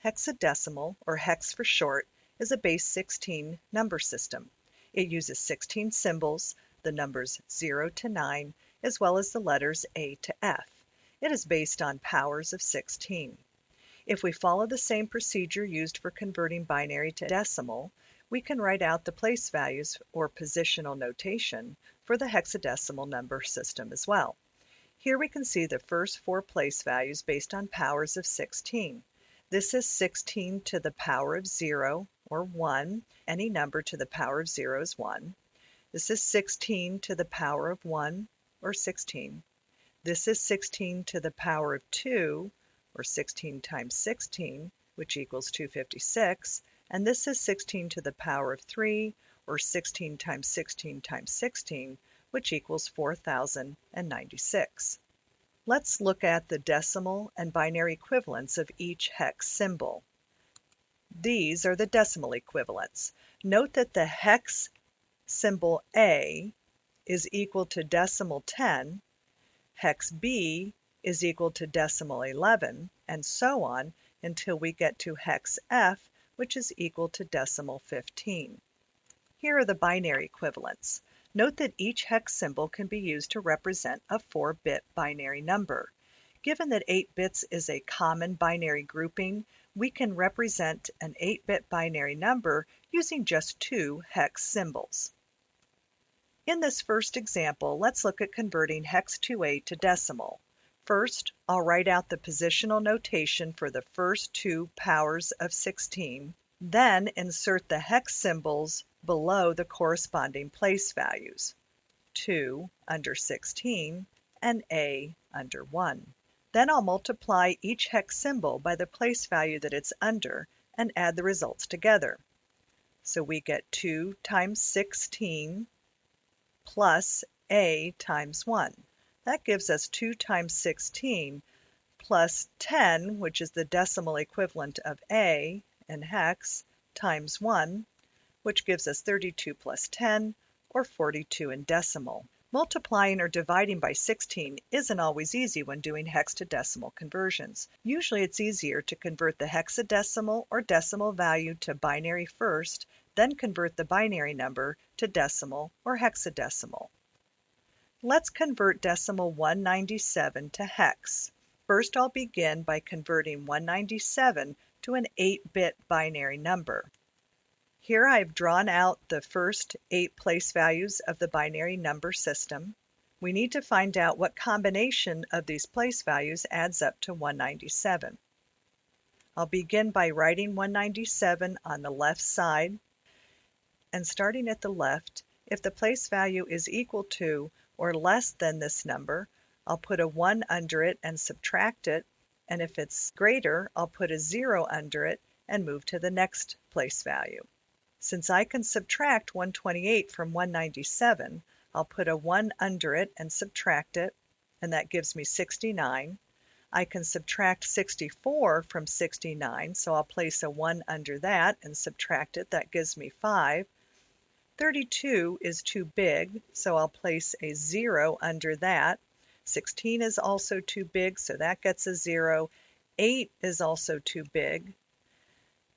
Hexadecimal, or hex for short, is a base 16 number system. It uses 16 symbols, the numbers 0 to 9, as well as the letters A to F. It is based on powers of 16. If we follow the same procedure used for converting binary to decimal, we can write out the place values or positional notation for the hexadecimal number system as well. Here we can see the first 4 place values based on powers of 16. This is 16 to the power of 0, or 1. Any number to the power of 0 is 1. This is 16 to the power of 1, or 16. This is 16 to the power of 2, or 16 times 16, which equals 256. And this is 16 to the power of 3, or 16 times 16 times 16, which equals 4096. Let's look at the decimal and binary equivalents of each hex symbol. These are the decimal equivalents. Note that the hex symbol A is equal to decimal 10, hex B is equal to decimal 11, and so on until we get to hex F, which is equal to decimal 15. Here are the binary equivalents. Note that each hex symbol can be used to represent a 4-bit binary number. Given that 8 bits is a common binary grouping, we can represent an 8-bit binary number using just 2 hex symbols. In this first example, let's look at converting hex 2A to decimal. First, I'll write out the positional notation for the first 2 powers of 16, then insert the hex symbols below the corresponding place values, 2 under 16 and A under 1. Then I'll multiply each hex symbol by the place value that it's under and add the results together. So we get 2 times 16 plus A times 1. That gives us 2 times 16 plus 10, which is the decimal equivalent of A in hex, times 1, which gives us 32 plus 10, or 42 in decimal. Multiplying or dividing by 16 isn't always easy when doing hex to decimal conversions. Usually it's easier to convert the hexadecimal or decimal value to binary first, then convert the binary number to decimal or hexadecimal. Let's convert decimal 197 to hex. First, I'll begin by converting 197 to an 8-bit binary number. Here I've drawn out the first 8 place values of the binary number system. We need to find out what combination of these place values adds up to 197. I'll begin by writing 197 on the left side, and starting at the left, if the place value is equal to or less than this number, I'll put a 1 under it and subtract it, and if it's greater, I'll put a 0 under it and move to the next place value. Since I can subtract 128 from 197, I'll put a 1 under it and subtract it, and that gives me 69. I can subtract 64 from 69, so I'll place a 1 under that and subtract it. That gives me 5. 32 is too big, so I'll place a 0 under that. 16 is also too big, so that gets a 0. 8 is also too big.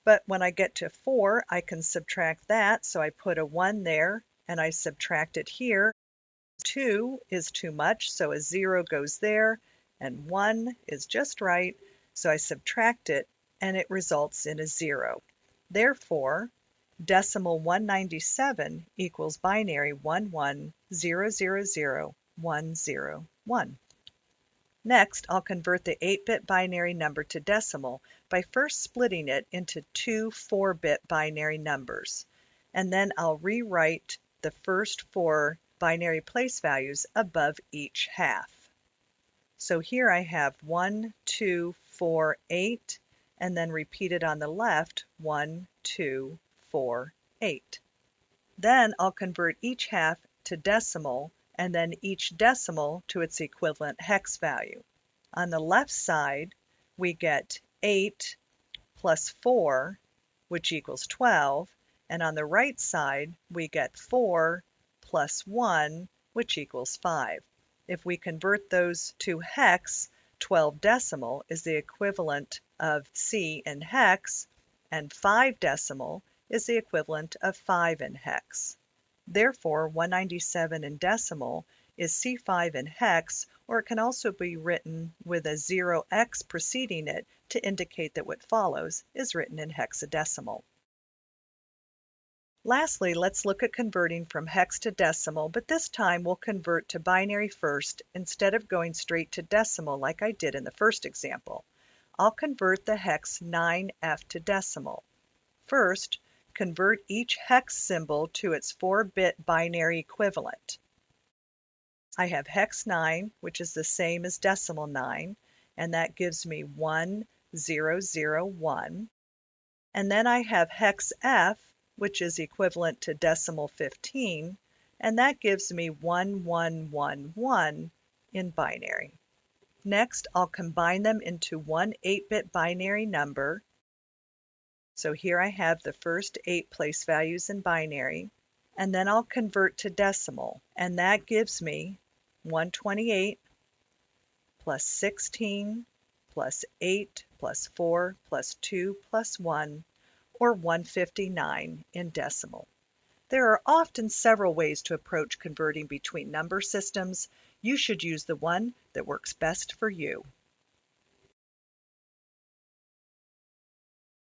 But when I get to 4, I can subtract that, so I put a 1 there, and I subtract it here. 2 is too much, so a 0 goes there, and 1 is just right, so I subtract it, and it results in a 0. Therefore, decimal 197 equals binary 110000101. Next, I'll convert the 8-bit binary number to decimal by first splitting it into 2 4-bit binary numbers, and then I'll rewrite the first 4 binary place values above each half. So here I have 1, 2, 4, 8, and then repeated on the left 1, 2, 4, 8. Then I'll convert each half to decimal and then each decimal to its equivalent hex value. On the left side, we get 8 plus 4, which equals 12, and on the right side, we get 4 plus 1, which equals 5. If we convert those to hex, 12 decimal is the equivalent of C in hex, and 5 decimal is the equivalent of 5 in hex. Therefore, 197 in decimal is C5 in hex, or it can also be written with a 0x preceding it to indicate that what follows is written in hexadecimal. Lastly, let's look at converting from hex to decimal, but this time we'll convert to binary first instead of going straight to decimal like I did in the first example. I'll convert the hex 9F to decimal. First, convert each hex symbol to its 4-bit binary equivalent. I have hex 9, which is the same as decimal 9, and that gives me 1001. And then I have hex F, which is equivalent to decimal 15, and that gives me 1111 in binary. Next, I'll combine them into one 8-bit binary number. So here I have the first 8 place values in binary, and then I'll convert to decimal, and that gives me 128 plus 16 plus 8 plus 4 plus 2 plus 1, or 159 in decimal. There are often several ways to approach converting between number systems. You should use the one that works best for you.